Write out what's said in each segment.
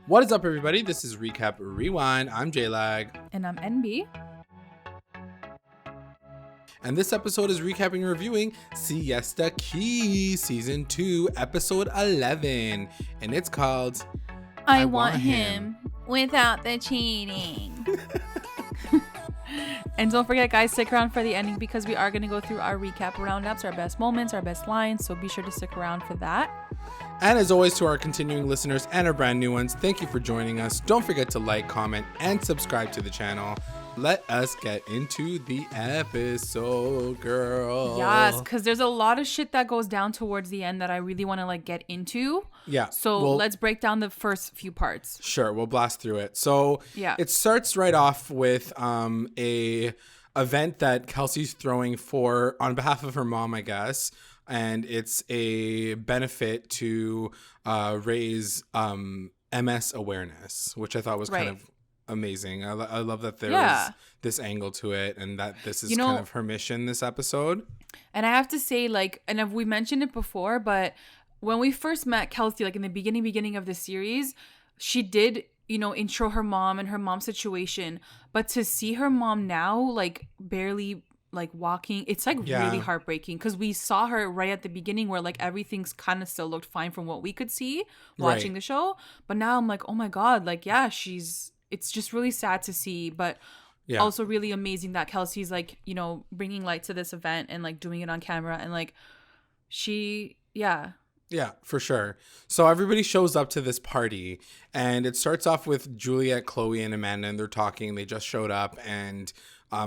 What is up, everybody? This is Recap Rewind. I'm JLAG. And I'm NB. And this episode is recapping and reviewing Siesta Key Season 2, Episode 11. And it's called I Want Him Without the Cheating. And don't forget, guys, stick around for the ending because we are going to go through our recap roundups, our best moments, our best lines. So be sure to stick around for that. And as always, to our continuing listeners and our brand new ones, thank you for joining us. Don't forget to like, comment, and subscribe to the channel. Let us get into the episode, girl. Yes, because there's a lot of shit that goes down towards the end that I really want to get into. Yeah. So let's break down the first few parts. Sure, we'll blast through it. So yeah, it starts right off with a event that Kelsey's throwing for on behalf of her mom, I guess. And it's a benefit to raise MS awareness, which I thought was kind of amazing. I love that there was this angle to it and that this is kind of her mission this episode. And I have to say, and we mentioned it before, but when we first met Kelsey, in the beginning of the series, she did, intro her mom and her mom's situation. But to see her mom now, barely walking, it's really heartbreaking because we saw her right at the beginning where everything's kind of still looked fine from what we could see watching the show. But now I'm oh my God, it's just really sad to see, but also really amazing that Kelsey's bringing light to this event and doing it on camera and Yeah, for sure. So everybody shows up to this party and it starts off with Juliet, Chloe, and Amanda, and they're talking. They just showed up and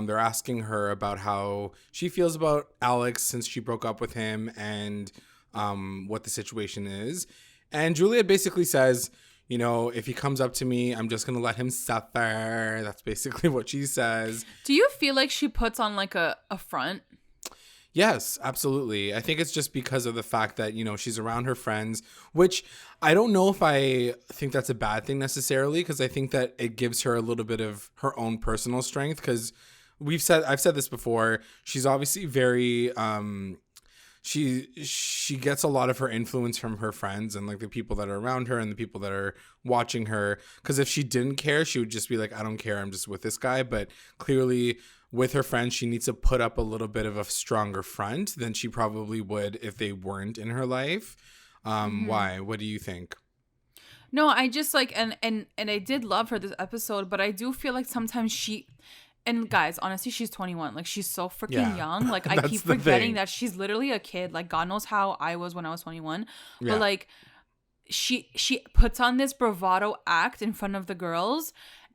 they're asking her about how she feels about Alex since she broke up with him and what the situation is. And Juliet basically says, if he comes up to me, I'm just going to let him suffer. That's basically what she says. Do you feel like she puts on a front? Yes, absolutely. I think it's just because of the fact that, she's around her friends, which I don't know if I think that's a bad thing necessarily, because I think that it gives her a little bit of her own personal strength, because I've said this before, she's obviously very, she gets a lot of her influence from her friends and the people that are around her and the people that are watching her, because if she didn't care, she would just be I don't care, I'm just with this guy. But clearly with her friends, she needs to put up a little bit of a stronger front than she probably would if they weren't in her life. Why? What do you think? No, I just and I did love her this episode, but I do feel sometimes she, and guys, honestly, she's 21. She's so freaking young. I keep forgetting that she's literally a kid. God knows how I was when I was 21. Yeah. But she puts on this bravado act in front of the girls.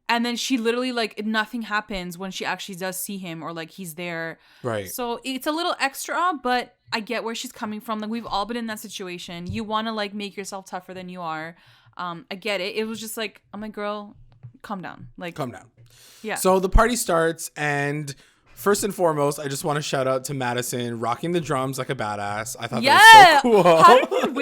And then she literally, nothing happens when she actually does see him or, he's there. Right. So it's a little extra, but I get where she's coming from. We've all been in that situation. You want to, make yourself tougher than you are. I get it. It was just I'm like, girl, calm down. Calm down. Yeah. So the party starts, and first and foremost, I just want to shout out to Madison rocking the drums like a badass. I thought that was so cool.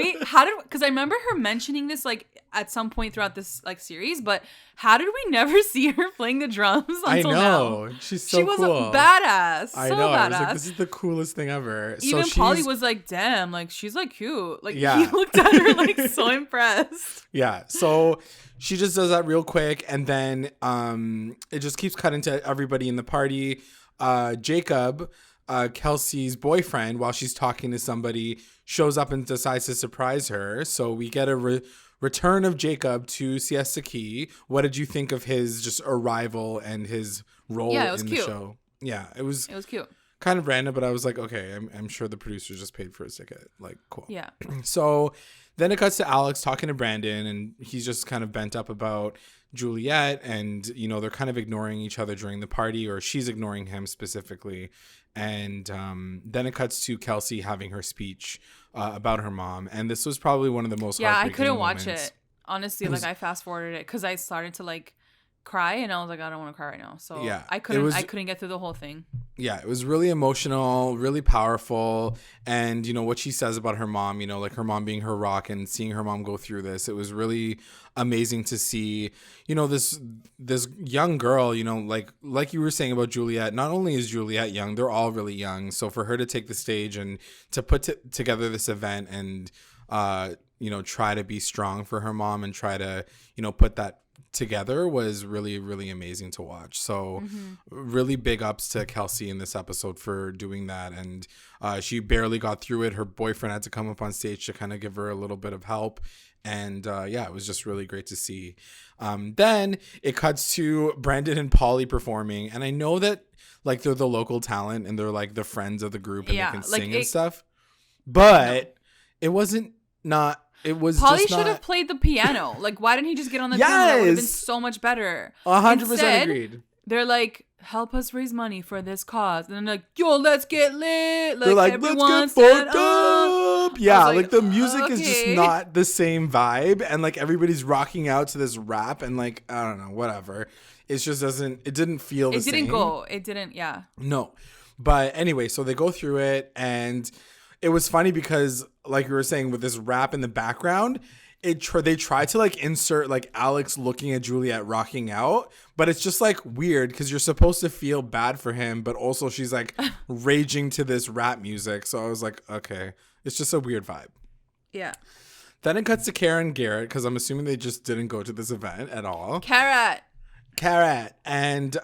Because I remember her mentioning this at some point throughout this series, but how did we never see her playing the drums until now? She's so cool. She was a badass. I know. Badass. I was this is the coolest thing ever. Even Paulie was damn, she's cute. He looked at her so impressed. Yeah. So she just does that real quick, and then it just keeps cutting to everybody in the party. Jacob, Kelsey's boyfriend, while she's talking to somebody, shows up and decides to surprise her. So we get a return of Jacob to Siesta Key. What did you think of his just arrival and his role in the show? Yeah, it was cute. Kind of random, but I was okay, I'm sure the producers just paid for his ticket. Cool. Yeah. So then it cuts to Alex talking to Brandon, and he's just kind of bent up about Juliet, and they're kind of ignoring each other during the party, or she's ignoring him specifically. And then it cuts to Kelsey having her speech about her mom, and this was probably one of the most I couldn't watch it honestly. I fast forwarded it because I started to cry, and I was I don't want to cry right now. So yeah, I couldn't get through the whole thing. Yeah, it was really emotional, really powerful. And, what she says about her mom, her mom being her rock and seeing her mom go through this, it was really amazing to see, this young girl, like you were saying about Juliet. Not only is Juliet young, they're all really young. So for her to take the stage and to put together this event and you know, try to be strong for her mom and try to, you know, put that together was really, really amazing to watch. So really big ups to Kelsey in this episode for doing that. And she barely got through it. Her boyfriend had to come up on stage to kind of give her a little bit of help. And it was just really great to see. Then it cuts to Brandon and Polly performing. And I know that like they're the local talent and they're like the friends of the group and they can sing and stuff. But it wasn't not. It was Polly should have played the piano. Like, why didn't he just get on the piano? That would have been so much better. 100% agreed. They're like, help us raise money for this cause. And then like, yo, let's get lit. Like, they're like, let's get fucked up. Yeah, like the music is just not the same vibe. And like everybody's rocking out to this rap and like, I don't know, whatever. It just it didn't feel the same. It didn't, yeah. No. But anyway, so they go through it and it was funny because like you were saying with this rap in the background, they try to like insert like Alex looking at Juliet rocking out, but it's just like weird because you're supposed to feel bad for him, but also she's like raging to this rap music. So I was like, okay, it's just a weird vibe. Yeah. Then it cuts to Cara and Garrett because I'm assuming they just didn't go to this event at all. Cara. And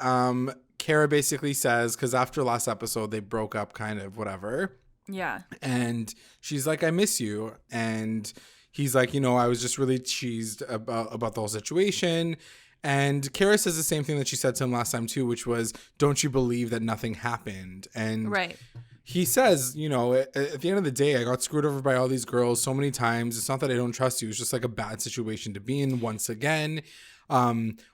Cara basically says, because after last episode they broke up kind of whatever. Yeah. And she's like, I miss you. And he's like, you know, I was just really cheesed about the whole situation. And Cara says the same thing that she said to him last time too, which was, don't you believe that nothing happened? And he says, you know, at the end of the day, I got screwed over by all these girls so many times. It's not that I don't trust you. It's just like a bad situation to be in once again.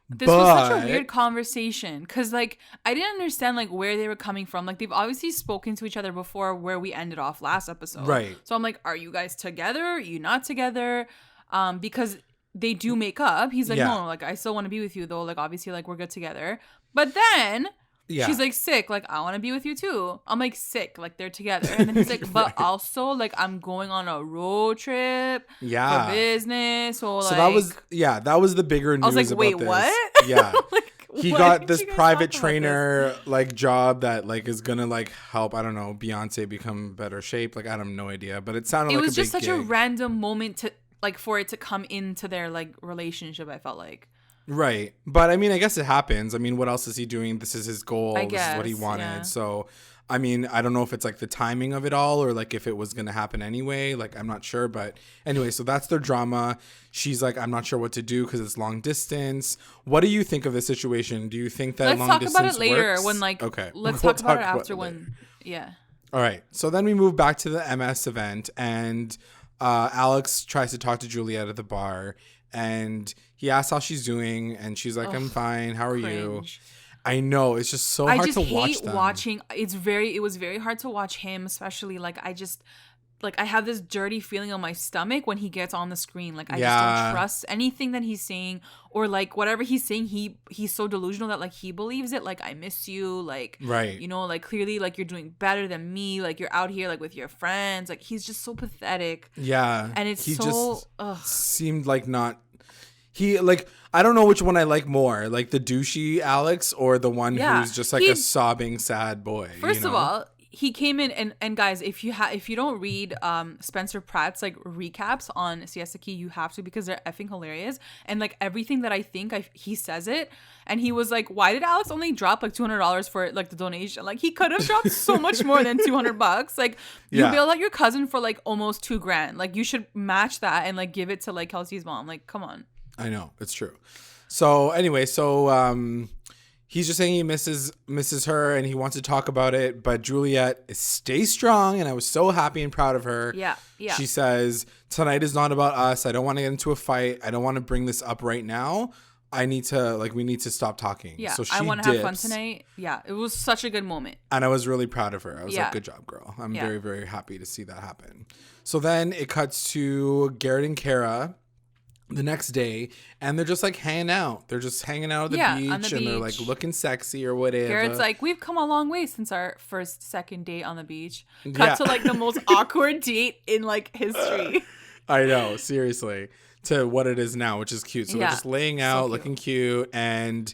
This was such a weird conversation because like I didn't understand like where they were coming from. Like they've obviously spoken to each other before where we ended off last episode. Right. So I'm like, are you guys together? Are you not together? Because they do make up. He's like, no, like I still want to be with you though. Like obviously like we're good together. But then she's like, sick, like I want to be with you too. I'm like, sick, like they're together. And then he's like, but also like I'm going on a road trip for business. So that was the bigger news. I was like, about wait, this. what? Yeah. Like, he got this private trainer like job that like is gonna like help, I don't know, Beyonce become better shape. Like I have no idea, but it sounded like it was just such gig. a random moment to like for it to come into their like relationship. I felt like. Right. But I mean, I guess it happens. I mean, what else is he doing? This is his goal. This is what he wanted. Yeah. So, I mean, I don't know if it's like the timing of it all or like if it was going to happen anyway. Like, I'm not sure. But anyway, so that's their drama. She's like, I'm not sure what to do because it's long distance. What do you think of the situation? Do you think that long distance works? Let's talk about it later when like, okay. Let's talk about it after when, yeah. All right. So then we move back to the MS event and Alex tries to talk to Juliet at the bar and he asks how she's doing, and she's like, I'm fine. How are you? I know. It's just so hard to watch them. I just hate watching. It was very hard to watch him, especially like I have this dirty feeling on my stomach when he gets on the screen. Like I just don't trust anything that he's saying or like whatever he's saying. He's so delusional that like he believes it. Like I miss you. Like, right. You know, like clearly like you're doing better than me. Like you're out here like with your friends. Like he's just so pathetic. Yeah. And he just seemed like not. He like I don't know which one I like more, like the douchey Alex or the one who's just like a sobbing sad boy. First of all, he came in and guys, if you don't read Spencer Pratt's like recaps on Siesta Key, you have to because they're effing hilarious. And like everything that I think he says it, and he was like, why did Alex only drop like $200 for like the donation? Like he could have dropped so much more than $200. Like you bailed out your cousin for like almost $2,000. Like you should match that and like give it to like Kelsey's mom. Like come on. I know, it's true. So anyway, he's just saying he misses her and he wants to talk about it, but Juliet stays strong and I was so happy and proud of her. Yeah. She says, tonight is not about us. I don't want to get into a fight. I don't want to bring this up right now. we need to stop talking. Yeah, so she I want to have fun tonight. Yeah, it was such a good moment. And I was really proud of her. I was like, good job, girl. I'm very, very happy to see that happen. So then it cuts to Garrett and Cara the next day, and they're just like hanging out. They're just hanging out at the beach, and they're like looking sexy or whatever. Garrett's like, we've come a long way since our second date on the beach. Cut to like the most awkward date in like history. I know, seriously, to what it is now, which is cute. So they're just laying out, looking cute, and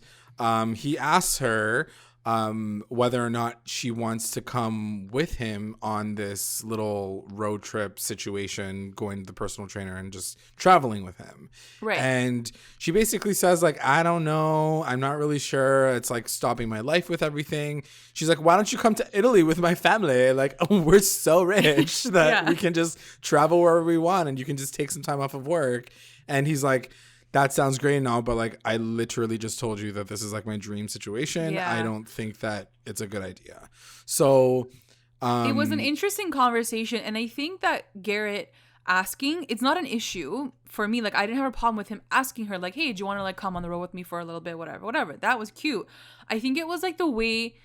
he asks her, whether or not she wants to come with him on this little road trip situation, going to the personal trainer and just traveling with him. Right. And she basically says, like, I don't know. I'm not really sure. It's like stopping my life with everything. She's like, why don't you come to Italy with my family? Like, oh, we're so rich that we can just travel wherever we want and you can just take some time off of work. And he's like, that sounds great and all, but like I literally just told you that this is like my dream situation. I don't think that it's a good idea. So it was an interesting conversation, and I think that Garrett asking, it's not an issue for me. Like I didn't have a problem with him asking her like, hey, do you want to like come on the road with me for a little bit, whatever. That was cute. I think it was like the way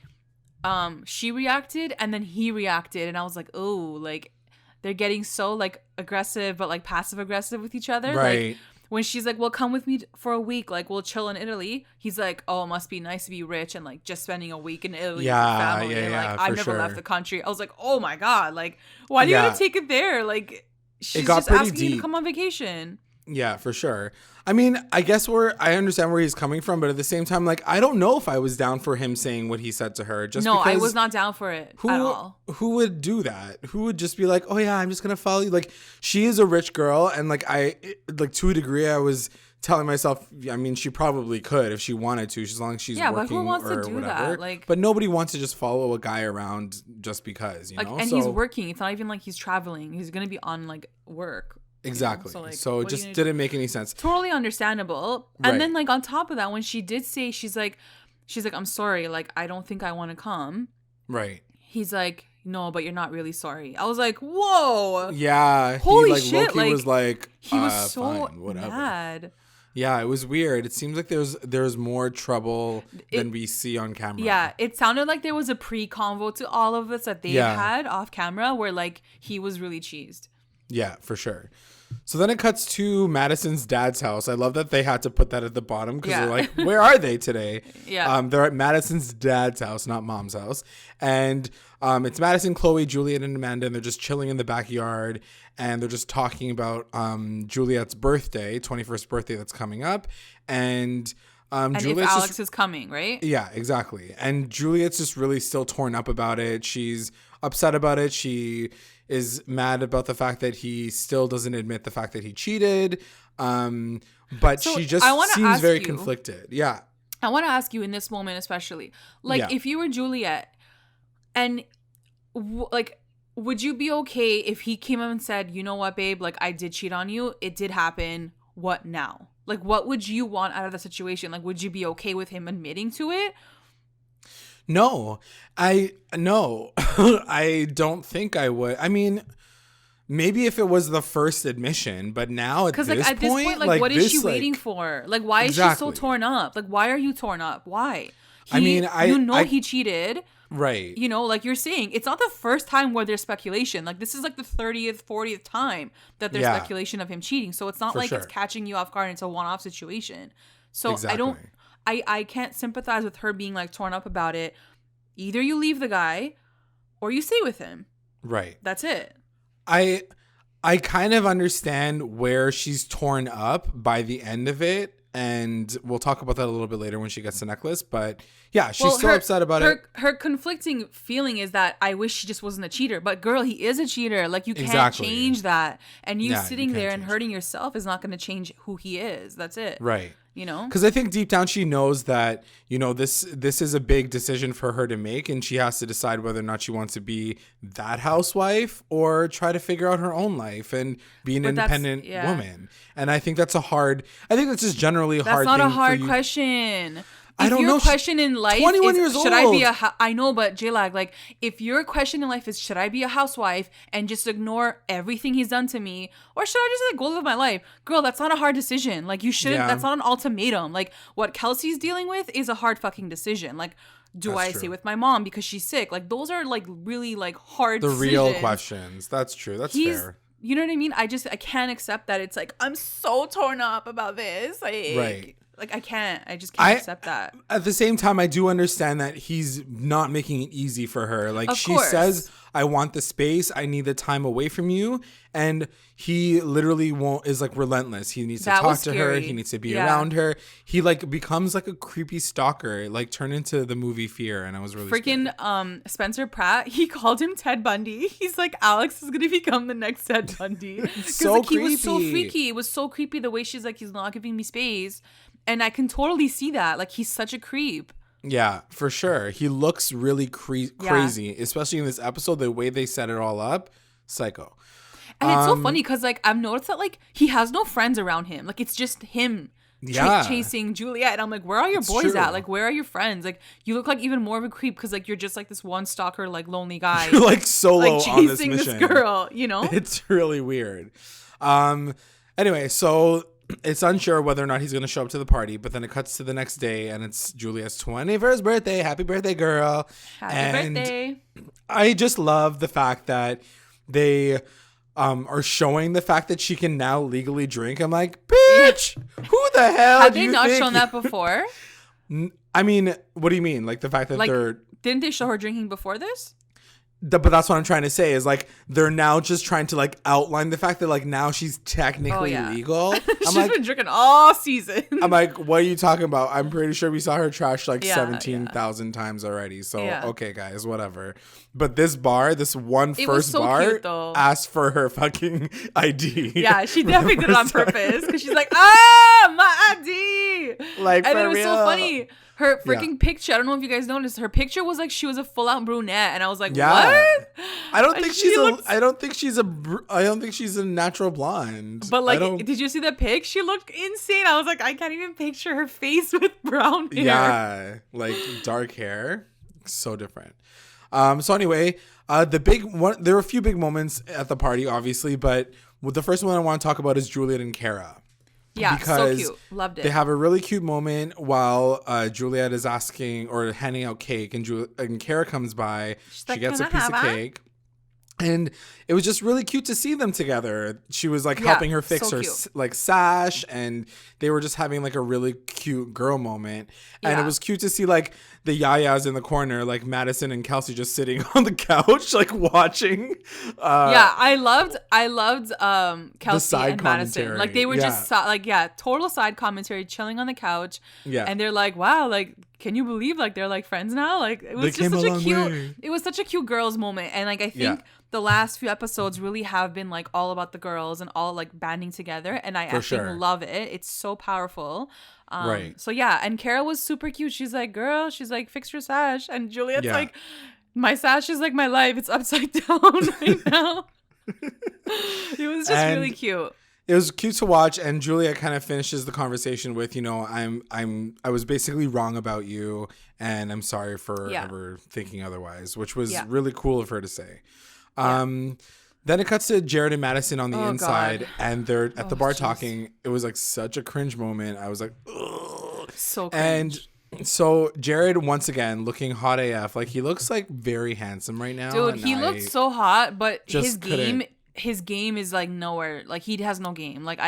she reacted and then he reacted, and I was like, oh, like they're getting so like aggressive but like passive aggressive with each other. Right. Like when she's like, well, come with me for a week, like we'll chill in Italy. He's like, oh, it must be nice to be rich and like just spending a week in Italy with your family. Like I've never left the country. I was like, oh my God, like why do you gotta take it there? Like she's just asking you to come on vacation. Yeah, for sure. I mean, I guess I understand where he's coming from, but at the same time, like, I don't know if I was down for him saying what he said to her. Just because I was not down for it at all. Who would do that? Who would just be like, oh yeah, I'm just going to follow you? Like, she is a rich girl. And like, to a degree, I was telling myself, I mean, she probably could if she wanted to, as long as she's working but who wants to do whatever. that? Like, but nobody wants to just follow a guy around just because, you know? And he's working. It's not even like he's traveling. He's going to be on like work. Exactly. So, like, so it just didn't make any sense. Totally understandable. And then like on top of that, when she did say, she's like, I'm sorry. Like, I don't think I want to come. Right. He's like, no, but you're not really sorry. I was like, whoa. Yeah. Holy shit. Loki was like, he was so fine, whatever. mad. Yeah, it was weird. It seems like there's more trouble than we see on camera. Yeah, it sounded like there was a pre-convo to all of this that they had off camera where like he was really cheesed. Yeah, for sure. So then it cuts to Madison's dad's house. I love that they had to put that at the bottom because they're like, where are they today? They're at Madison's dad's house, not mom's house. And it's Madison, Chloe, Juliet, and Amanda, and they're just chilling in the backyard. And they're just talking about Juliet's birthday, 21st birthday that's coming up. And Juliet's if Alex is coming, right? Yeah, exactly. And Juliet's just really still torn up about it. She's upset about it. She is mad about the fact that he still doesn't admit the fact that he cheated. But so she just seems very conflicted. Yeah. I want to ask you in this moment especially, like if you were Juliet and like, would you be okay if he came up and said, you know what, babe, like I did cheat on you. It did happen. What now? Like, what would you want out of the situation? Like, would you be okay with him admitting to it? No, I don't think I would. I mean, maybe if it was the first admission, but now at this point, like what is she waiting for? Like, why is she so torn up? Like, why are you torn up? Why? He cheated. Right. You know, like you're saying, it's not the first time where there's speculation. Like this is like the 30th, 40th time that there's speculation of him cheating. So it's not like it's catching you off guard. It's a one-off situation. So I can't sympathize with her being like torn up about it. Either you leave the guy or you stay with him. Right. That's it. I kind of understand where she's torn up by the end of it. And we'll talk about that a little bit later when she gets the necklace. But yeah, she's still upset about it. Her conflicting feeling is that I wish she just wasn't a cheater. But girl, he is a cheater. Like you can't change that. And you sitting there and hurting yourself is not going to change who he is. That's it. Right. You know? Because I think deep down she knows that, you know, this is a big decision for her to make. And she has to decide whether or not she wants to be that housewife or try to figure out her own life and be an independent woman. And I think that's just generally a hard thing. That's not a hard question. I don't know. If your question in life 21 years should old. I be I know, but JLAG, like, if your question in life is, should I be a housewife and just ignore everything he's done to me? Or should I just, like, go live my life? Girl, that's not a hard decision. Like, you shouldn't, that's not an ultimatum. Like, what Kelsey's dealing with is a hard fucking decision. Like, do I stay with my mom because she's sick? Like, those are, like, really, like, hard decisions. The real questions. That's true. That's fair. You know what I mean? I can't accept that it's like, I'm so torn up about this. Like, right. like, I can't. I just can't accept that. At the same time, I do understand that he's not making it easy for her. Like, she says, I want the space. I need the time away from you. And he literally is like relentless. He needs to talk to her. He needs to be around her. He like becomes like a creepy stalker, like turned into the movie Fear. And I was really freaking Spencer Pratt. He called him Ted Bundy. He's like, Alex is going to become the next Ted Bundy. So like, creepy. He was so freaky. It was so creepy the way she's like, he's not giving me space. And I can totally see that. Like, he's such a creep. Yeah, for sure. He looks really crazy, especially in this episode. The way they set it all up, psycho. And it's so funny because, like, I've noticed that, like, he has no friends around him. Like, it's just him chasing Juliet. And I'm like, where are your boys at? Like, where are your friends? Like, you look like even more of a creep because, like, you're just like this one stalker, like, lonely guy. You're like solo like, on this mission. Chasing this girl, you know? It's really weird. Anyway, so it's unsure whether or not he's going to show up to the party, but then it cuts to the next day and it's Juliet's 21st birthday. Happy birthday, girl. Happy birthday. I just love the fact that they are showing the fact that she can now legally drink. I'm like, bitch, who the hell have they not shown that before? I mean, what do you mean? Like the fact that like, didn't they show her drinking before this? But that's what I'm trying to say is like they're now just trying to like outline the fact that like now she's technically legal. She's been drinking all season. I'm like, what are you talking about? I'm pretty sure we saw her trash like 17,000 times already. So okay, guys, whatever. But this bar, this one first bar, asked for her fucking ID. Yeah, she definitely did it on purpose because she's like, my ID. Like, and for it was real. So funny. Her freaking picture, I don't know if you guys noticed, her picture was like she was a full-out brunette, and I was like, what? I don't think she's a natural blonde. But like, did you see the pic? She looked insane. I was like, I can't even picture her face with brown hair. Yeah, like dark hair, so different. So anyway, the big one. There were a few big moments at the party, obviously, but the first one I want to talk about is Julian and Cara. Yeah, because so cute. Loved it. They have a really cute moment while Juliet is asking or handing out cake, and Cara comes by. She gets a piece of cake. And it was just really cute to see them together. She was like helping her fix her like sash, and they were just having like a really cute girl moment. And it was cute to see like the yayas in the corner, like Madison and Kelsey just sitting on the couch, like watching. I loved Kelsey and Madison. Like they were just total side commentary, chilling on the couch. Yeah, and they're like, wow, like, can you believe like they're like friends now? Like it was just such a cute. It was such a cute girls moment, and like I think. The last few episodes really have been like all about the girls and all like banding together, and I actually love it. It's so powerful. Right. So yeah, and Cara was super cute. She's like, girl, she's like, fix your sash, and Juliet's like, my sash is like my life. It's upside down right now. It was just really cute. It was cute to watch, and Julia kind of finishes the conversation with, you know, I was basically wrong about you, and I'm sorry for ever thinking otherwise, which was really cool of her to say. Then it cuts to Jared and Madison on the inside, and they're at the bar talking. It was like such a cringe moment. I was like, ugh. So cringe. And so Jared, once again, looking hot AF. Like, he looks like very handsome right now. Dude, he looked so hot, but his game is like nowhere. Like, he has no game. Like,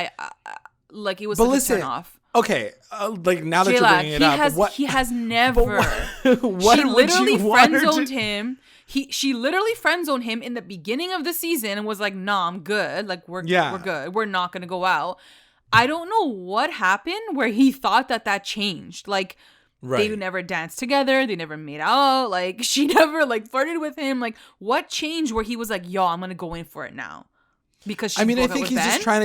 like it was such a turn off. like now that you're bringing it up, he has never. She literally friend-zoned him. She literally friend-zoned him in the beginning of the season and was like, "Nah, I'm good. Like we're good. We're not gonna go out." I don't know what happened where he thought that changed. Like they never danced together. They never made out. Like she never like flirted with him. Like what changed where he was like, "Yo, I'm gonna go in for it now." Because I think he's just trying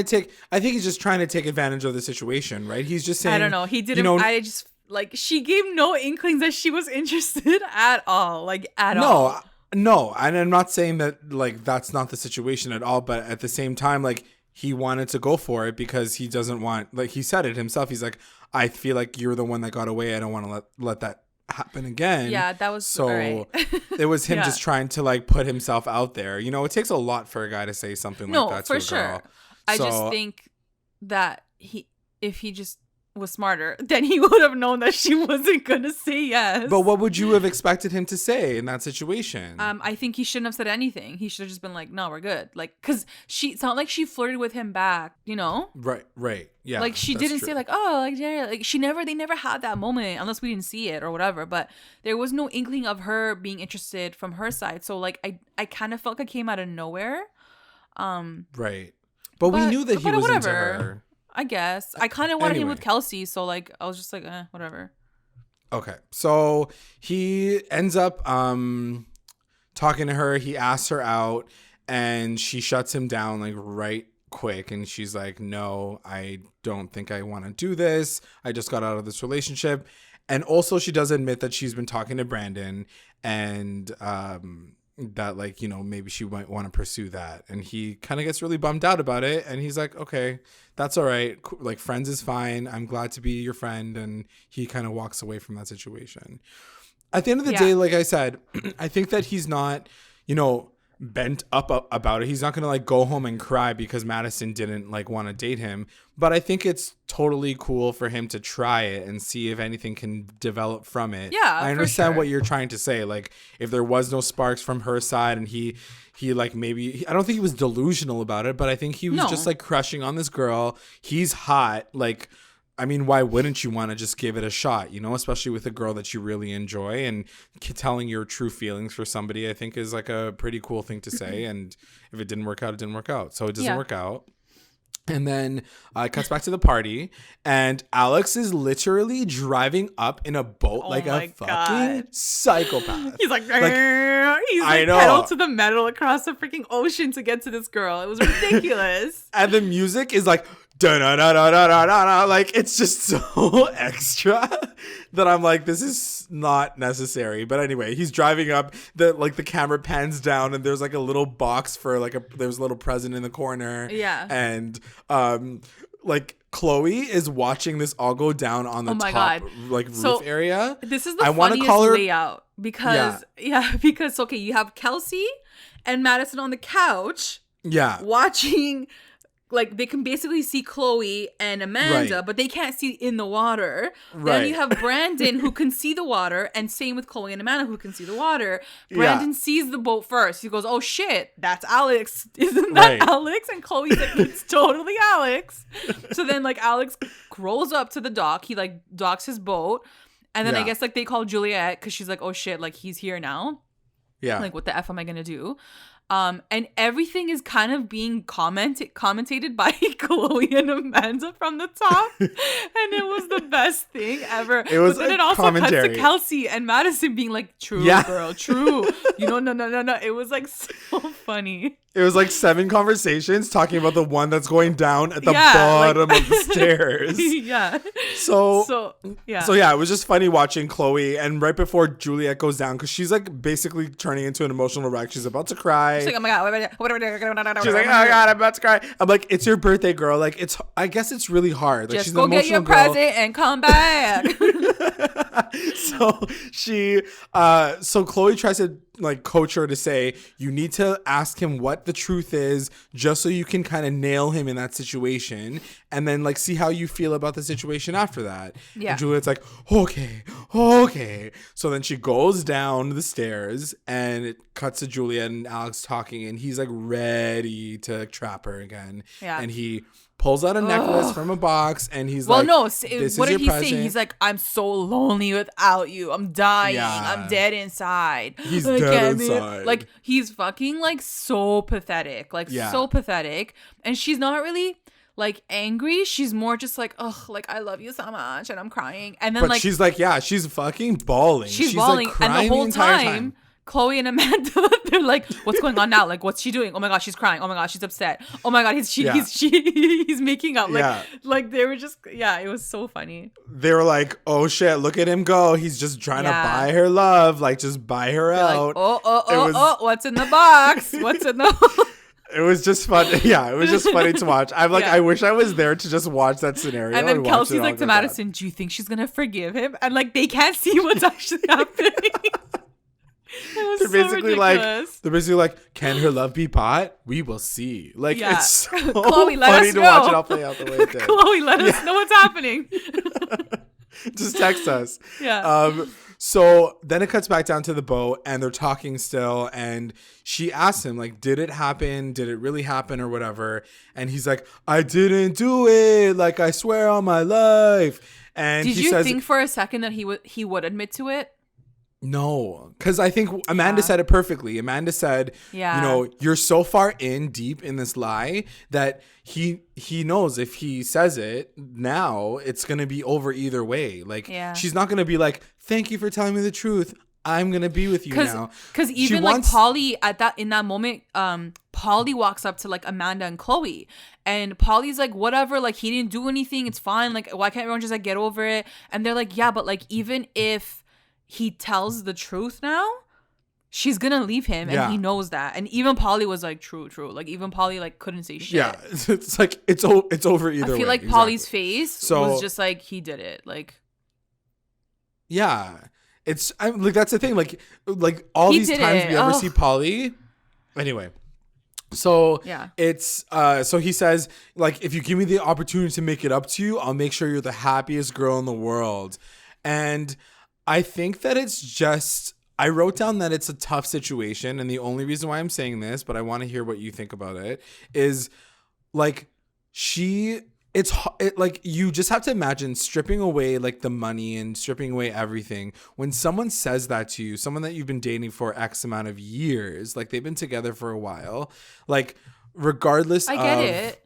to take advantage of the situation, right? He's just saying, I don't know. He didn't. I just like she gave no inklings that she was interested at all. Like at all. No, and I'm not saying that like that's not the situation at all, but at the same time, like he wanted to go for it because he doesn't want, like he said it himself. He's like, I feel like you're the one that got away. I don't want to let that happen again. Yeah, that was so. Right. It was him just trying to like put himself out there. You know, it takes a lot for a guy to say something like that to a girl. I just think that if he just was smarter, then he would have known that she wasn't gonna say yes. But what would you have expected him to say in that situation? I think he shouldn't have said anything. He should have just been like, no, we're good. Like, because it's not like she flirted with him back, you know? Right. Yeah. Like, she didn't say like, oh, like, yeah, like they never had that moment unless we didn't see it or whatever. But there was no inkling of her being interested from her side. So like, I kind of felt like I came out of nowhere. Right. But we knew that he was into her. I guess. I kind of wanted him with Kelsey, so like I was just like, whatever. Okay. So he ends up talking to her. He asks her out and she shuts him down like right quick. And she's like, no, I don't think I want to do this. I just got out of this relationship. And also she does admit that she's been talking to Brandon and that like, you know, maybe she might want to pursue that. And he kind of gets really bummed out about it. And he's like, okay, that's all right. Like, friends is fine. I'm glad to be your friend. And he kind of walks away from that situation. At the end of the day, like I said, I think that he's not, you know, bent up about it. He's not going to like go home and cry because Madison didn't like want to date him. But I think it's totally cool for him to try it and see if anything can develop from it. Yeah, I understand what you're trying to say. Like, if there was no sparks from her side and he like maybe, I don't think he was delusional about it, but I think he was just like crushing on this girl. He's hot. Like, I mean, why wouldn't you want to just give it a shot, you know, especially with a girl that you really enjoy, and telling your true feelings for somebody, I think is like a pretty cool thing to say. And if it didn't work out, it didn't work out. So it doesn't work out. And then it cuts back to the party, and Alex is literally driving up in a boat like a fucking psychopath. He's like pedal to the metal across the freaking ocean to get to this girl. It was ridiculous. And the music is like, da-da-da-da-da-da-da. Like, it's just so extra that I'm like, this is not necessary. But anyway, he's driving up, the camera pans down and there's like a little box for there's a little present in the corner. Yeah. And like Chloe is watching this all go down on the top like roof area. This is the funniest layout because okay, you have Kelsey and Madison on the couch. Yeah. Watching. Like, they can basically see Chloe and Amanda, but they can't see in the water. Right. Then you have Brandon, who can see the water, and same with Chloe and Amanda, who can see the water. Brandon sees the boat first. He goes, oh, shit, that's Alex. Isn't that Alex? And Chloe's like, it's totally Alex. So then, like, Alex rolls up to the dock. He, like, docks his boat. And then I guess, like, they call Juliet because she's like, oh, shit, like, he's here now. Yeah. Like, what the F am I going to do? And everything is kind of being commentated by Chloe and Amanda from the top, and it was the best thing ever. It was, but then it also commentary. Cuts to Kelsey and Madison being like, "True, girl, true." You know, no. It was like so funny. It was like 7 conversations talking about the one that's going down at the bottom of the stairs. Yeah. So it was just funny watching Chloe, and right before Juliet goes down, because she's like basically turning into an emotional wreck. She's about to cry. She's like, oh my God. She's like, oh my God, I'm about to cry. I'm like, it's your birthday, girl. Like, I guess it's really hard. Like, just go get your present and come back. So Chloe tries to like coach her to say, you need to ask him what the truth is, just so you can kind of nail him in that situation, and then like see how you feel about the situation after that. Yeah. And Juliet's like, okay. So then she goes down the stairs, and it cuts to Juliet and Alex talking, and he's like ready to trap her again. Yeah. And he pulls out a necklace from a box, and he's like, this is your present. What did he say? He's like, I'm so lonely without you. I'm dying. Yeah. I'm dead inside. He's dead inside. Like, he's fucking like so pathetic. Like, so pathetic. And she's not really like angry. She's more just like, oh, like, I love you so much, and I'm crying. And then but she's like, she's fucking bawling. She's bawling, like, and the whole time Chloe and Amanda, they're like, what's going on now? Like, what's she doing? Oh my God, she's crying. Oh my God, she's upset. Oh my God, he's making up. Like they were just, it was so funny. They were like, oh shit, look at him go. He's just trying to buy her love. Like, just buy her out. Like, what's in the box? What's in the... It was just fun. Yeah, it was just funny to watch. I'm like, I wish I was there to just watch that scenario. And then Kelsey's like to Madison, do you think she's going to forgive him? And like, they can't see what's actually happening. They're basically like, can her love be bought? We will see. Like, it's so Chloe, let funny us to know. watch it all play out the way it did. Chloe, let us know what's happening. Just text us. Yeah. So then it cuts back down to the boat and they're talking still. And she asks him, like, did it happen? Did it really happen or whatever? And he's like, I didn't do it. Like, I swear on my life. And did you think for a second that he would admit to it? No, because I think Amanda said it perfectly. Amanda said, you know, you're so far deep in this lie that he knows if he says it now, it's going to be over either way. Like, she's not going to be like, thank you for telling me the truth. I'm going to be with you now. Because even like Polly in that moment, Polly walks up to like Amanda and Chloe and Polly's like, whatever, like he didn't do anything. It's fine. Like, why can't everyone just like get over it? And they're like, yeah, but like, even if he tells the truth now, she's gonna leave him and he knows that. And even Polly was like, true. Like even Polly like couldn't say shit. Yeah, it's like it's over either way. I feel like Polly's face was just like, he did it. Like, yeah, I'm like, that's the thing. Like all these times we ever see Polly. Anyway, so it's so he says, like, if you give me the opportunity to make it up to you, I'll make sure you're the happiest girl in the world. And I think that it's just, I wrote down that it's a tough situation. And the only reason why I'm saying this, but I want to hear what you think about it, is like like you just have to imagine stripping away like the money and stripping away everything. When someone says that to you, someone that you've been dating for X amount of years, like they've been together for a while, like regardless I get it.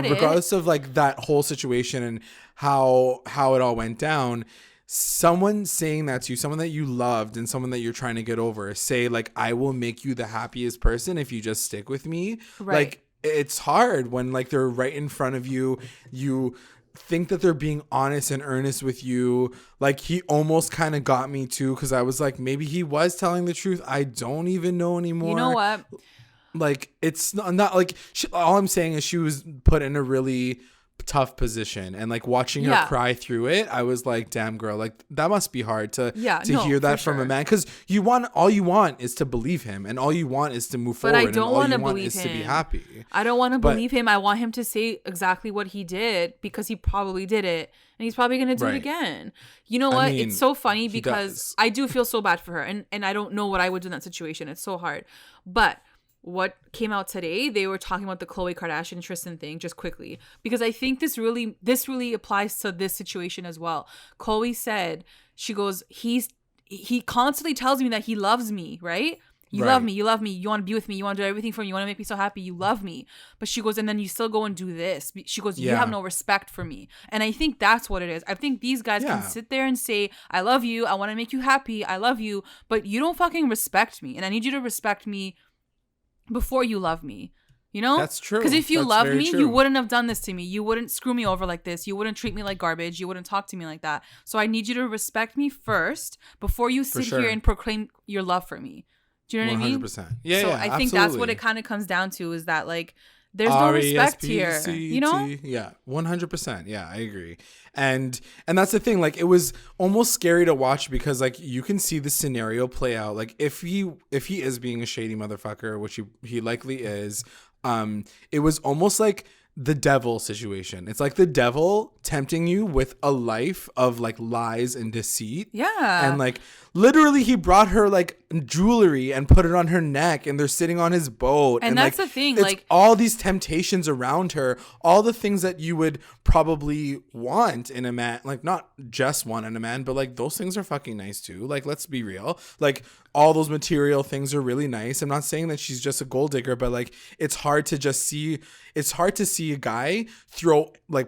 Regardless of like that whole situation and how it all went down, someone saying that to you, someone that you loved and someone that you're trying to get over, say like, I will make you the happiest person if you just stick with me. Right. Like, it's hard when like they're right in front of you. You think that they're being honest and earnest with you. Like, he almost kind of got me too, because I was like, maybe he was telling the truth. I don't even know anymore. You know what? Like, it's not like all I'm saying is she was put in a really tough position, and like watching her cry through it, I was like, damn girl, like that must be hard to hear that from a man, because all you want is to believe him, and all you want is to move forward, I don't want to believe him. To be happy. I don't want to believe him. I want him to say exactly what he did, because he probably did it and he's probably going to do it again. You know what? I mean, it's so funny because I do feel so bad for her, and I don't know what I would do in that situation. It's so hard. But what came out today, they were talking about the Khloe Kardashian Tristan thing just quickly, because I think this really applies to this situation as well. Khloe said, she goes, he constantly tells me that he loves me, right? You love me, you want to be with me, you want to do everything for me, you want to make me so happy, you love me. But she goes, and then you still go and do this. She goes, you have no respect for me. And I think that's what it is. I think these guys can sit there and say, I love you, I want to make you happy, I love you, but you don't fucking respect me. And I need you to respect me before you love me, you know? That's true. Because if you loved me, you wouldn't have done this to me. You wouldn't screw me over like this. You wouldn't treat me like garbage. You wouldn't talk to me like that. So I need you to respect me first before you sit here and proclaim your love for me. Do you know what I mean? 100%. Yeah, so I think that's what it kind of comes down to, is that like, there's no respect here, you know? Yeah, 100%. Yeah, I agree. And that's the thing. Like, it was almost scary to watch, because like you can see the scenario play out. Like, if he is being a shady motherfucker, which he likely is, it was almost like the devil situation. It's like the devil tempting you with a life of like lies and deceit. Yeah. And like literally he brought her like jewelry and put it on her neck, and they're sitting on his boat. And that's like, the thing. It's like all these temptations around her, all the things that you would probably want in a man, like not just want in a man, but like those things are fucking nice too. Like, let's be real. Like, all those material things are really nice. I'm not saying that she's just a gold digger, but like it's hard to see a guy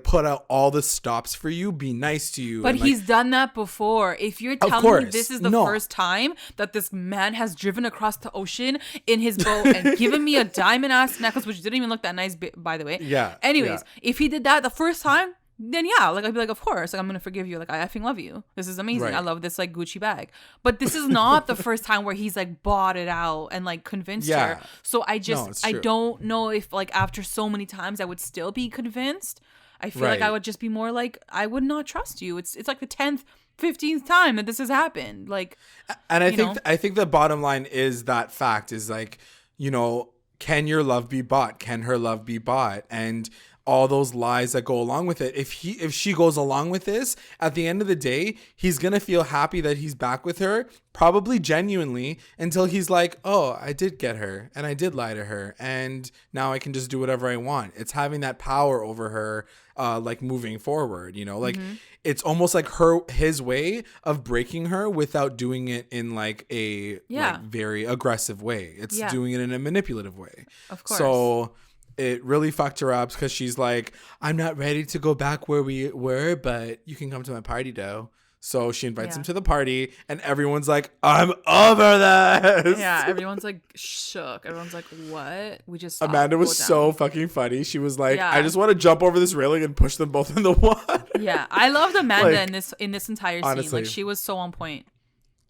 put out all the stops for you, be nice to you. But he's done that before. If you're telling me this is the first time that this man has driven across the ocean in his boat and given me a diamond ass necklace, which didn't even look that nice, by the way. Yeah. Anyways, if he did that the first time, then like I'd be like, of course, like I'm gonna forgive you. Like, I effing love you. This is amazing. Right. I love this like Gucci bag. But this is not the first time where he's like bought it out and like convinced her. So I don't know if like after so many times I would still be convinced. I feel like I would just be more like, I would not trust you. It's like the 10th, 15th time that this has happened. Like, and I think the bottom line is that fact is like, you know, can your love be bought? Can her love be bought? And all those lies that go along with it. If she goes along with this, at the end of the day, he's going to feel happy that he's back with her, probably genuinely, until he's like, oh, I did get her and I did lie to her and now I can just do whatever I want. It's having that power over her, like moving forward, you know, like it's almost like his way of breaking her without doing it in like a like very aggressive way. It's doing it in a manipulative way. Of course. So it really fucked her up because she's like, I'm not ready to go back where we were, but you can come to my party though. So she invites him to the party and everyone's like, I'm over this. Yeah, everyone's like shook. Everyone's like, what? We just Amanda was so fucking funny. She was like, I just want to jump over this railing and push them both in the water. Yeah, I loved Amanda like, in this entire scene. Honestly, like she was so on point.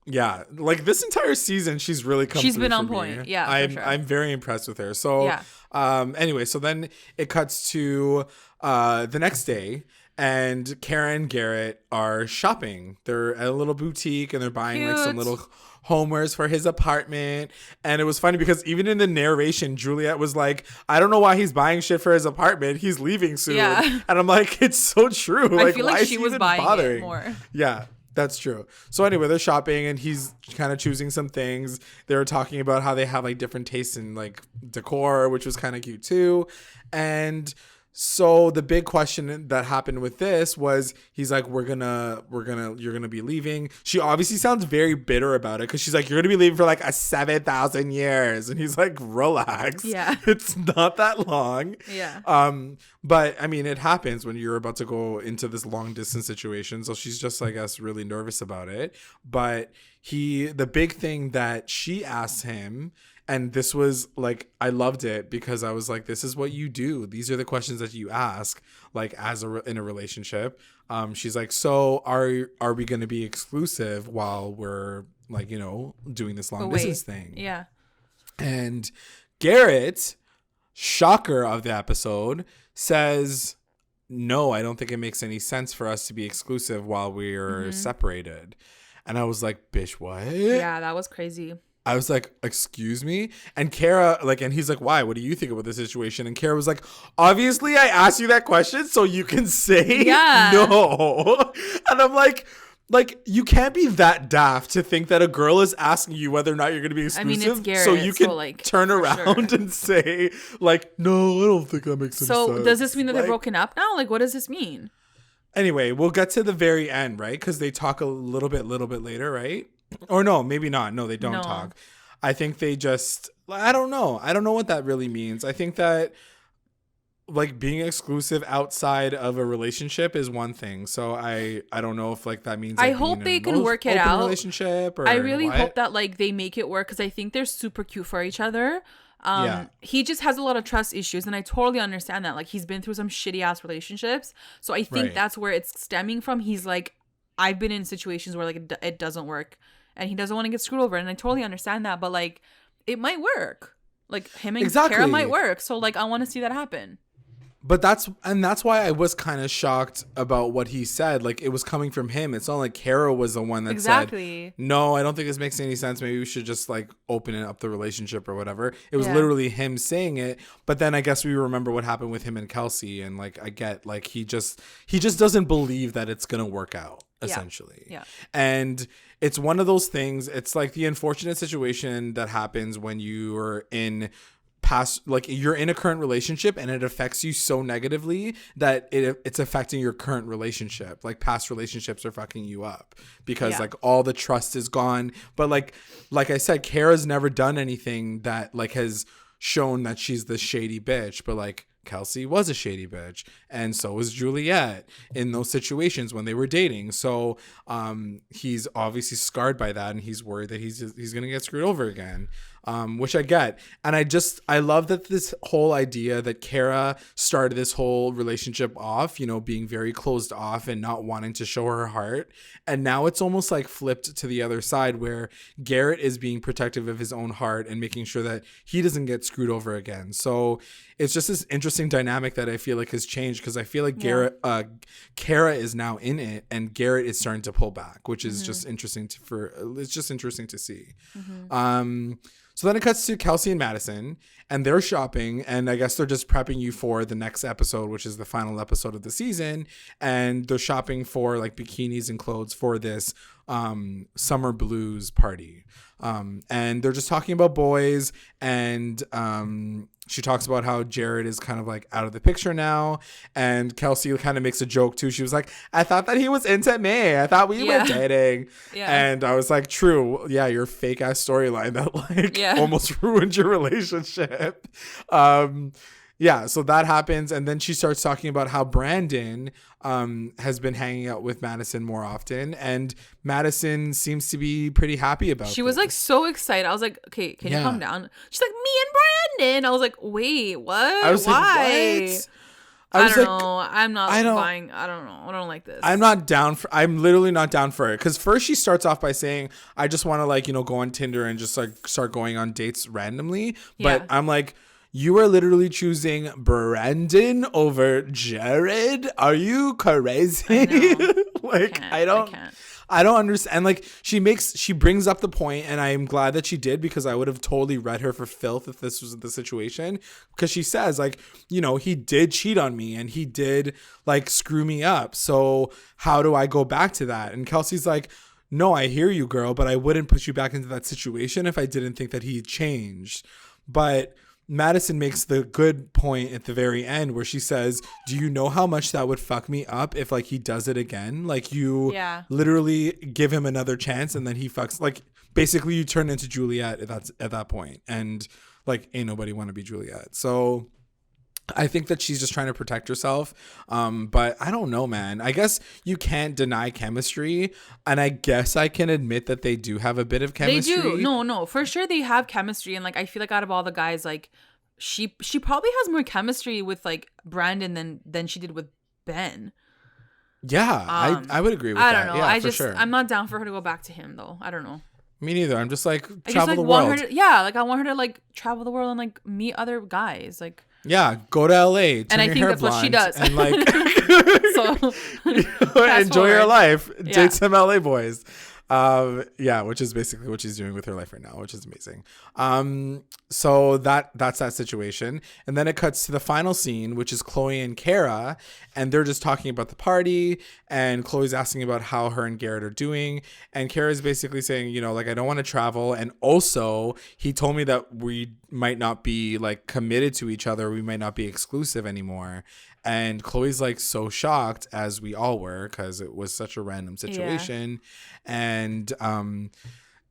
Yeah, like this entire season, she's really come. She's been on point. Yeah, I'm very impressed with her. So, anyway, so then it cuts to the next day, and Cara and Garrett are shopping. They're at a little boutique, and they're buying like some little homewares for his apartment. And it was funny because even in the narration, Juliet was like, I don't know why he's buying shit for his apartment. He's leaving soon. Yeah. And I'm like, it's so true. I feel like she was buying it more. Yeah. That's true. So anyway, they're shopping and he's kind of choosing some things. They were talking about how they have like different tastes in like decor, which was kind of cute too. And so the big question that happened with this was he's like, you're gonna be leaving. She obviously sounds very bitter about it because she's like, you're gonna be leaving for like 7,000 years. And he's like, relax. Yeah. It's not that long. Yeah. But I mean, it happens when you're about to go into this long distance situation. So she's just, I guess, really nervous about it. But the big thing that she asked him, and this was like, I loved it because I was like, this is what you do. These are the questions that you ask, like in a relationship. She's like, so are we going to be exclusive while we're like, you know, doing this long distance thing? Yeah. And Garrett, shocker of the episode, says, no, I don't think it makes any sense for us to be exclusive while we're separated. And I was like, bitch, what? Yeah, that was crazy. I was like, excuse me? And Cara, like, and he's like, why? What do you think about the situation? And Cara was like, obviously I asked you that question so you can say no. And I'm like, you can't be that daft to think that a girl is asking you whether or not you're going to be exclusive. I mean, it's Garrett, so you can like, turn around and say, like, no, I don't think that makes sense. So does this mean that they're broken up now? Like, what does this mean? Anyway, we'll get to the very end, right? Because they talk a little bit later, right? Or no, maybe not. No, they don't talk. I think they just, I don't know. I don't know what that really means. I think that like being exclusive outside of a relationship is one thing. So I don't know if like that means like, I hope they can work it out. Relationship or I really hope that like they make it work because I think they're super cute for each other. He just has a lot of trust issues and I totally understand that. Like he's been through some shitty ass relationships. So I think that's where it's stemming from. He's like, I've been in situations where like it doesn't work and he doesn't want to get screwed over. And I totally understand that. But like it might work. Like him and Cara might work. So like I want to see that happen. But that's why I was kind of shocked about what he said. Like it was coming from him. It's not like Cara was the one that said, no, I don't think this makes any sense. Maybe we should just like open up the relationship or whatever. It was literally him saying it. But then I guess we remember what happened with him and Kelsey. And like, I get like, he just doesn't believe that it's going to work out essentially. Yeah. And it's one of those things. It's like the unfortunate situation that happens when you are in you're in a current relationship and it affects you so negatively that it's affecting your current relationship. Like past relationships are fucking you up because like all the trust is gone. But like I said, Cara's never done anything that like has shown that she's the shady bitch, but like Kelsey was a shady bitch and so was Juliet in those situations when they were dating. So he's obviously scarred by that and he's worried that he's gonna get screwed over again. which I get. And I love that this whole idea that Cara started this whole relationship off, you know, being very closed off and not wanting to show her heart. And now it's almost like flipped to the other side where Garrett is being protective of his own heart and making sure that he doesn't get screwed over again. So it's just this interesting dynamic that I feel like has changed, because I feel like Cara is now in it and Garrett is starting to pull back, which is just interesting it's just interesting to see. So then it cuts to Kelsey and Madison, and they're shopping, and I guess they're just prepping you for the next episode, which is the final episode of the season. And they're shopping for like bikinis and clothes for this summer blues party. And they're just talking about boys, and she talks about how Jared is kind of like out of the picture now. And Kelsey kind of makes a joke too. She was like, I thought that he was into me. I thought we were dating. And I was like, true. Yeah, your fake ass storyline that like almost ruined your relationship. Yeah, so that happens. And then she starts talking about how Brandon has been hanging out with Madison more often. And Madison seems to be pretty happy about it. She was like so excited. I was like, okay, can you calm down? She's like, me and Brandon. I was like, wait, what? I was Why? Like, what? I don't know. I'm not buying. I don't know. I don't like this. I'm literally not down for it. Because first she starts off by saying, I just want to like, you know, go on Tinder and just like start going on dates randomly. But I'm like, you are literally choosing Brandon over Jared? Are you crazy? Like, I don't understand. Like, she brings up the point, and I am glad that she did, because I would have totally read her for filth if this was the situation. Because she says, like, you know, he did cheat on me and he did like screw me up. So how do I go back to that? And Kelsey's like, no, I hear you, girl, but I wouldn't put you back into that situation if I didn't think that he changed. But Madison makes the good point at the very end where she says, do you know how much that would fuck me up if like he does it again? Like you literally give him another chance and then he fucks, like basically you turn into Juliet at that point. And like, ain't nobody want to be Juliet. So I think that she's just trying to protect herself. But I don't know, man. I guess you can't deny chemistry. And I guess I can admit that they do have a bit of chemistry. They do. No, for sure they have chemistry. And like, I feel like out of all the guys, like she probably has more chemistry with like Brandon than she did with Ben. Yeah, I would agree with that. I don't know. Yeah, sure. I'm not down for her to go back to him though. I don't know. Me neither. I'm just like, travel the world. I want her to like travel the world and like meet other guys. Like, yeah, go to LA. And I think that's what she does. And like, so enjoy your life. Date some LA boys. Which is basically what she's doing with her life right now, which is amazing. So that's that situation. And then it cuts to the final scene, which is Chloe and Cara, and they're just talking about the party, and Chloe's asking about how her and Garrett are doing, and Cara's basically saying, you know, like, I don't want to travel, and also he told me that we might not be like committed to each other, we might not be exclusive anymore. And Chloe's like so shocked, as we all were, because it was such a random situation. And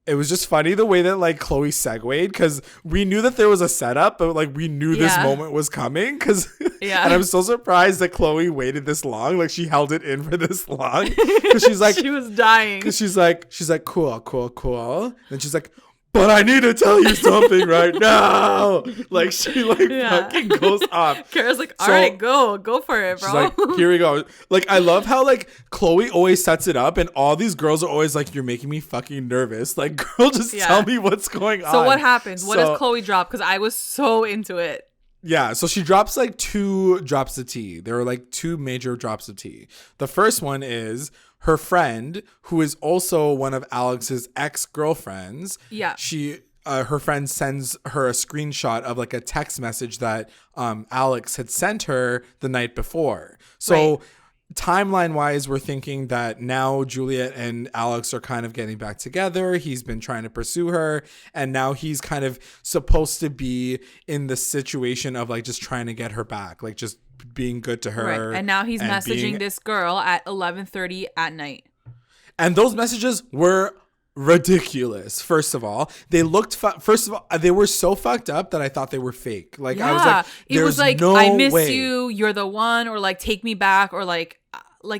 it was just funny the way that like Chloe segued, because we knew that there was a setup, but like we knew this moment was coming. And I'm so surprised that Chloe waited this long. Like she held it in for this long, because she's like, she was dying. Because she's like, cool. And she's like, but I need to tell you something right now. Like she fucking goes off. Cara's like, all right, go for it, bro. She's like, here we go. Like, I love how like Chloe always sets it up, and all these girls are always like, you're making me fucking nervous. Like, girl, just tell me what's going on. So what happens? What does Chloe drop? Because I was so into it. Yeah, so she drops like 2 drops of tea. There are like 2 major drops of tea. The first one is her friend, who is also one of Alex's ex-girlfriends. Yeah. Her friend sends her a screenshot of like a text message that Alex had sent her the night before. So timeline wise, we're thinking that now Juliet and Alex are kind of getting back together. He's been trying to pursue her, and now he's kind of supposed to be in the situation of like just trying to get her back, like just being good to her. Right. And now he's messaging this girl at 11:30 at night. And those messages were ridiculous. First of all, they looked they were so fucked up that I thought they were fake. Like I was like, it was like, I miss you, you're the one, or like take me back, or like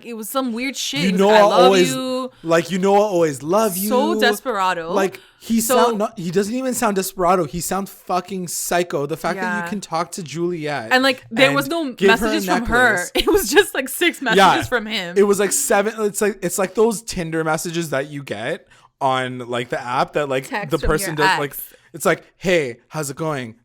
it was some weird shit. You know, I love you. Like, you know, I'll always love you. So desperado. Like, he doesn't even sound desperado. He sounds fucking psycho. The fact that you can talk to Juliet. And like, there was no messages from her. It was just like 6 messages from him. It was like 7. It's like those Tinder messages that you get on like the app that like text the person does ex. Like, it's like, hey, how's it going?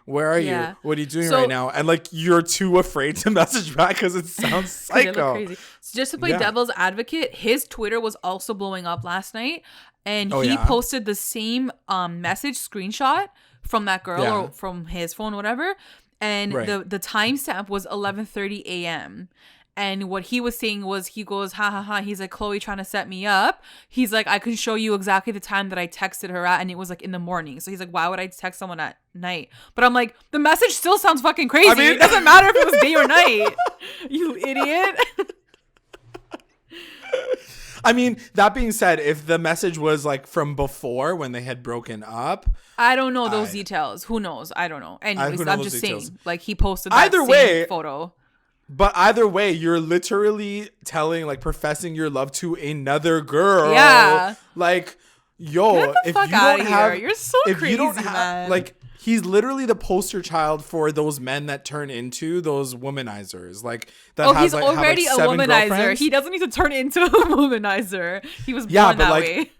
Where are you? What are you doing right now? And like, you're too afraid to message back because it sounds psycho. Crazy. So just to play devil's advocate, his Twitter was also blowing up last night, and he posted the same message screenshot from that girl or from his phone, whatever. And the timestamp was 11:30 a.m. And what he was saying was, he goes, ha ha ha. He's like, Chloe trying to set me up. He's like, I can show you exactly the time that I texted her at. And it was like in the morning. So he's like, why would I text someone at night? But I'm like, the message still sounds fucking crazy. I mean, it doesn't matter if it was day or night. You idiot. I mean, that being said, if the message was like from before when they had broken up. I don't know those details. Who knows? I don't know. Anyways, I'm just saying, like, he posted that same photo. But either way, you're literally professing your love to another girl. Yeah. Like, yo, if you don't have, you're so crazy, man. Like, he's literally the poster child for those men that turn into those womanizers. Like, that he's already a womanizer. He doesn't need to turn into a womanizer. He was born that way.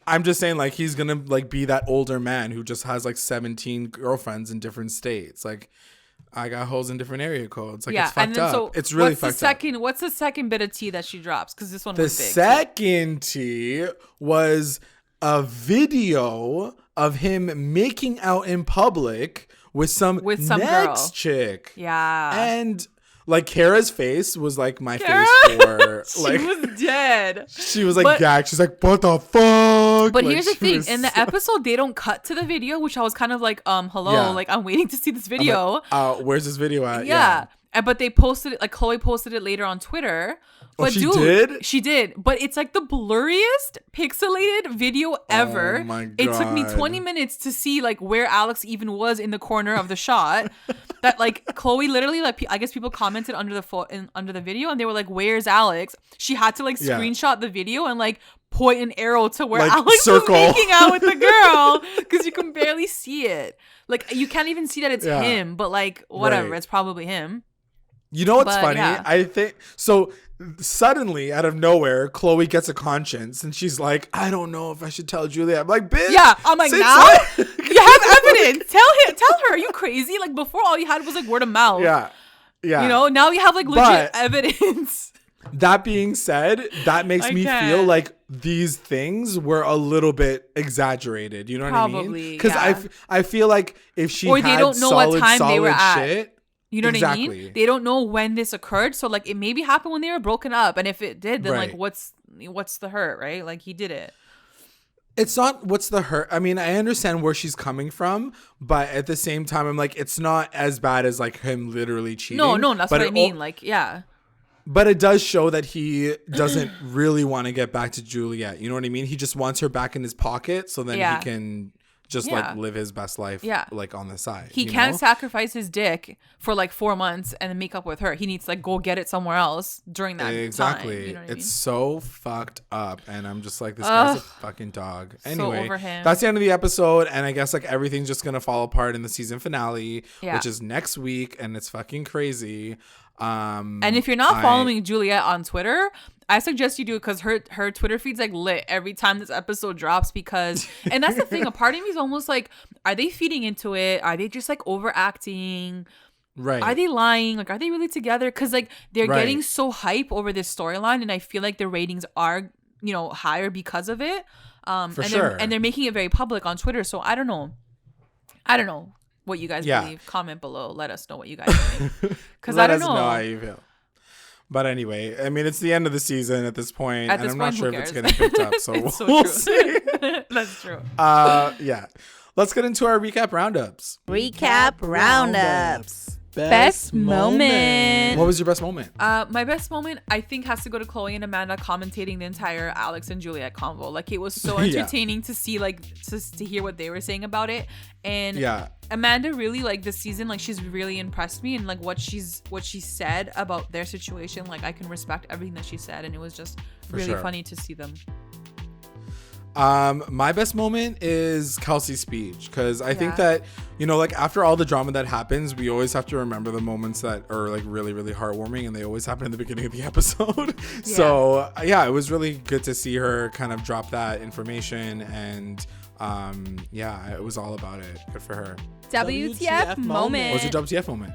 I'm just saying, like, he's gonna like be that older man who just has like 17 girlfriends in different states. Like, I got hoes in different area codes. Like, it's fucked up. So it's really fucked up. What's the second bit of tea that she drops? Because this one was big. The second tea was a video of him making out in public with some next girl. Chick. Yeah. And like, Cara's face was like my face for like, she was dead. She was like gagged. She's like, what the fuck? But like, here's the thing. In the episode, they don't cut to the video, which I was kind of like, hello, like, I'm waiting to see this video. Like, where's this video at? Yeah. But they posted it, like, Chloe posted it later on Twitter. But did? She did. But it's like the blurriest pixelated video ever. Oh my God. It took me 20 minutes to see like where Alex even was in the corner of the shot. That like Chloe literally, like, I guess people commented under the video and they were like, where's Alex? She had to like screenshot the video and like point an arrow to where like, Alex was making out with the girl, because you can barely see it. Like, you can't even see that it's him, but like, whatever, it's probably him. You know what's funny? Yeah. I think so. Suddenly, out of nowhere, Chloe gets a conscience, and she's like, "I don't know if I should tell Julia." I'm like, "Bitch." Yeah, I'm like, now you have evidence. Tell her. Are you crazy? Like, before, all you had was like word of mouth. Yeah. You know, now you have like legit evidence. That being said, that makes me feel like these things were a little bit exaggerated. You know what I mean? Because I feel like if she had they don't know what time they were at. Shit. You know what I mean? They don't know when this occurred. So like, it maybe happened when they were broken up. And if it did, then like, what's the hurt, right? Like, he did it. It's not what's the hurt. I mean, I understand where she's coming from, but at the same time, I'm like, it's not as bad as like him literally cheating. No, that's what I mean. Like, yeah. But it does show that he doesn't really want to get back to Juliet. You know what I mean? He just wants her back in his pocket so then he can just like live his best life like on the side. He can't sacrifice his dick for like 4 months and then make up with her. He needs to like go get it somewhere else during that time. Exactly. You know what I mean? It's so fucked up, and I'm just like, this guy's a fucking dog. Anyway, so over him. That's the end of the episode, and I guess like everything's just gonna fall apart in the season finale, which is next week, and it's fucking crazy. And if you're not following Juliet on Twitter, I suggest you do, because her Twitter feed's like lit every time this episode drops, because and that's the thing, a part of me is almost like, are they feeding into it? Are they just like overacting? Right. Are they lying? Like, are they really together? Because like, they're getting so hype over this storyline, and I feel like the ratings are, you know, higher because of it. For sure. They're making it very public on Twitter. So I don't know what you guys believe. Comment below. Let us know what you guys think. Because I don't know. Let us know how you feel. But anyway, I mean, it's the end of the season at this point, and I'm not sure if it's getting picked up. So we'll see. That's true. Yeah. Let's get into our recap roundups. Recap roundups. best moment. What was your best moment? My best moment, I think, has to go to Chloe and Amanda commentating the entire Alex and Juliet convo. Like, it was so entertaining to see, like, to hear what they were saying about it. And Amanda really, like, this season, like, she's really impressed me, and like what she said about their situation, like, I can respect everything that she said, and it was just really funny to see them. My best moment is Kelsey's speech, because I think that, you know, like, after all the drama that happens, we always have to remember the moments that are, like, really, really heartwarming, and they always happen in the beginning of the episode. So it was really good to see her kind of drop that information, and it was all about it. Good for her. WTF moment. What's your WTF moment?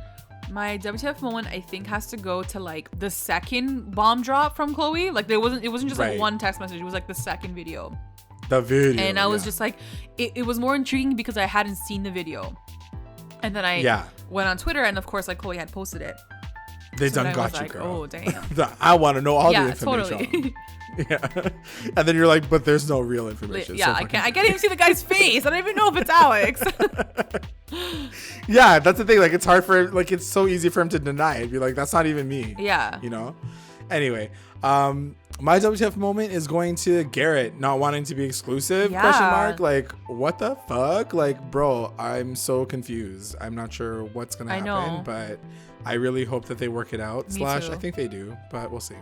My WTF moment, I think, has to go to, like, the second bomb drop from Chloe. Like, it wasn't just like one text message. It was like the second video. The video. And I was just like, it was more intriguing because I hadn't seen the video. And then I went on Twitter, and of course, like, Chloe had posted it. They done got you, girl. Oh, damn. I want to know all the information. Totally. And then you're like, but there's no real information. Yeah, I can't even see the guy's face. I don't even know if it's Alex. Yeah, that's the thing. Like, it's hard for, like, it's so easy for him to deny it. Be like, that's not even me. Yeah. You know? Anyway, my WTF moment is going to Garrett not wanting to be exclusive, question mark. Like, what the fuck? Like, bro, I'm so confused. I'm not sure what's going to happen, but I really hope that they work it out. Me too. I think they do, but we'll see.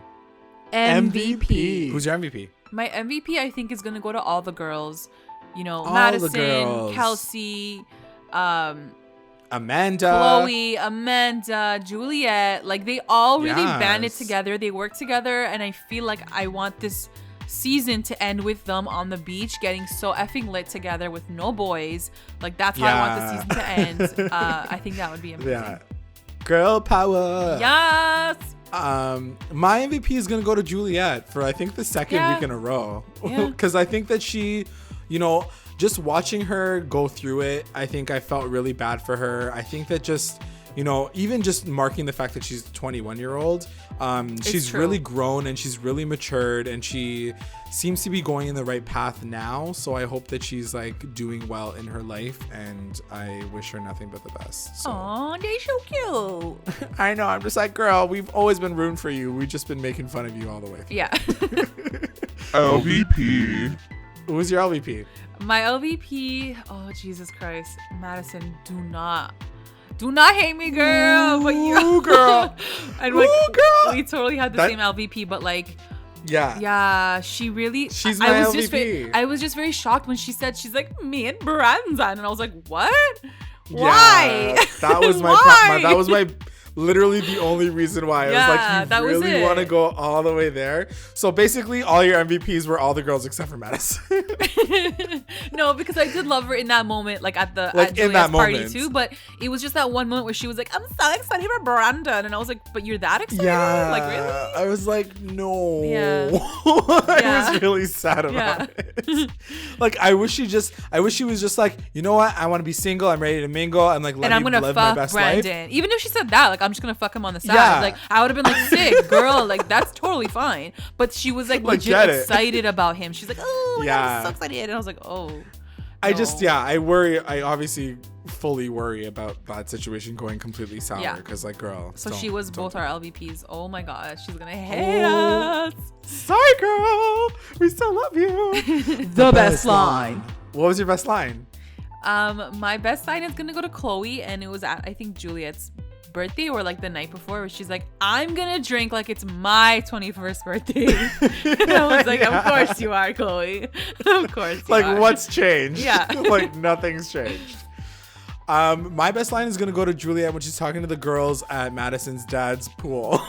MVP. Who's your MVP? My MVP, I think, is going to go to all the girls. You know, all Madison, Kelsey, Amanda, Chloe, Amanda, Juliet. Like, they all really banded together. They worked together, and I feel like I want this season to end with them on the beach getting so effing lit together with no boys. Like, that's how I want the season to end. I think that would be amazing. Yeah. Girl power. Yes. My MVP is gonna go to Juliet for, I think, the second week in a row, because I think that she, you know, just watching her go through it, I think I felt really bad for her. I think that just, you know, even just marking the fact that she's a 21-year-old, she's really grown and she's really matured, and she seems to be going in the right path now. So I hope that she's, like, doing well in her life, and I wish her nothing but the best. So. Aw, they're so cute. I know. I'm just like, girl, we've always been rooting for you. We've just been making fun of you all the way through. Yeah. LVP. Who's your LVP? My LVP, oh, Jesus Christ. Madison, do not hate me, girl. But you, girl. And like, girl. We totally had the same LVP, but like, she really. She's my LVP. I was just very shocked when she said, she's like, me and Brandon, and I was like, what? Why? That was my. That was my. Literally the only reason why. I was like, you really want to go all the way there? So basically all your MVPs were all the girls except for Madison. No, because I did love her in that moment, like at Juliet's party too. But it was just that one moment where she was like, I'm so excited for Brandon. And I was like, but you're that excited? Yeah. Like, really? I was like, no. Yeah. I was really sad about it. Like, I wish she was just like, you know what? I want to be single. I'm ready to mingle. I'm like, let me live my best Brandon. life. Even if she said that, like, I'm just gonna fuck him on the side. Like, I would have been like, sick, girl. Like, that's totally fine. But she was like legit excited about him. She's like, oh, I'm so excited. And I was like, oh. I just, I worry. I obviously fully worry about that situation going completely sour because, like, girl. So she was both our LVPs. Oh my god, she's gonna hate us. Sorry, girl. We still love you. The best line. What was your best line? My best line is gonna go to Chloe, and it was at, I think, Juliet's birthday or like the night before, where she's like, I'm gonna drink like it's my 21st birthday. And I was like, of course you are, Chloe. Of course you are. What's changed? Yeah. Like, nothing's changed. My best line is gonna go to Juliet when she's talking to the girls at Madison's dad's pool.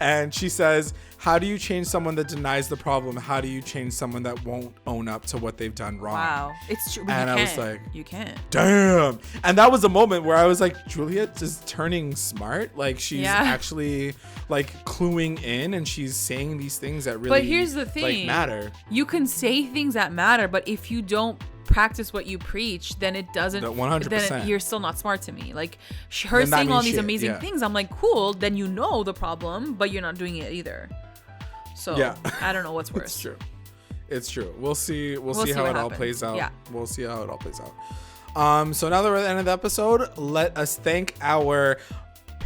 And she says, how do you change someone that denies the problem? How do you change someone that won't own up to what they've done wrong? Wow. It's true. And I was like, you can't. Damn. And that was a moment where I was like, Juliet is turning smart. Like, she's actually like cluing in, and she's saying these things that really, but here's the thing, like, matter. You can say things that matter, but if you don't practice what you preach, then it doesn't. 100%. Then you're still not smart to me. Like, her saying all these amazing things, I'm like, cool. Then you know the problem, but you're not doing it either. So I don't know what's worse. It's true. We'll see how it all plays out. Yeah. We'll see how it all plays out. So now that we're at the end of the episode, let us thank our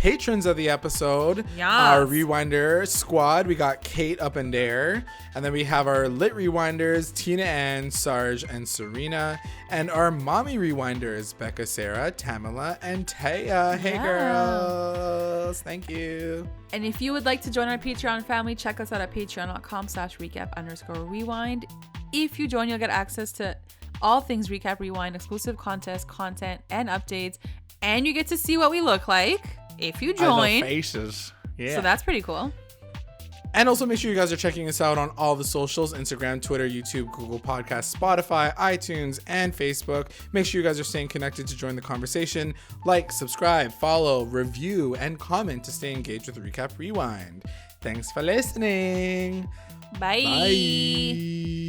patrons of the episode. Yes. Our Rewinder squad. We got Kate up in there. And then we have our Lit Rewinders, Tina Ann, Sarge, and Serena. And our Mommy Rewinders, Becca, Sarah, Tamala, and Taya. Hey, girls. Thank you. And if you would like to join our Patreon family, check us out at patreon.com/recap_rewind. If you join, you'll get access to all things Recap Rewind, exclusive content, and updates. And you get to see what we look like if you join. The faces. Yeah. So that's pretty cool. And also make sure you guys are checking us out on all the socials: Instagram, Twitter, YouTube, Google Podcasts, Spotify, iTunes, and Facebook. Make sure you guys are staying connected to join the conversation. Like, subscribe, follow, review, and comment to stay engaged with Recap Rewind. Thanks for listening. Bye. Bye.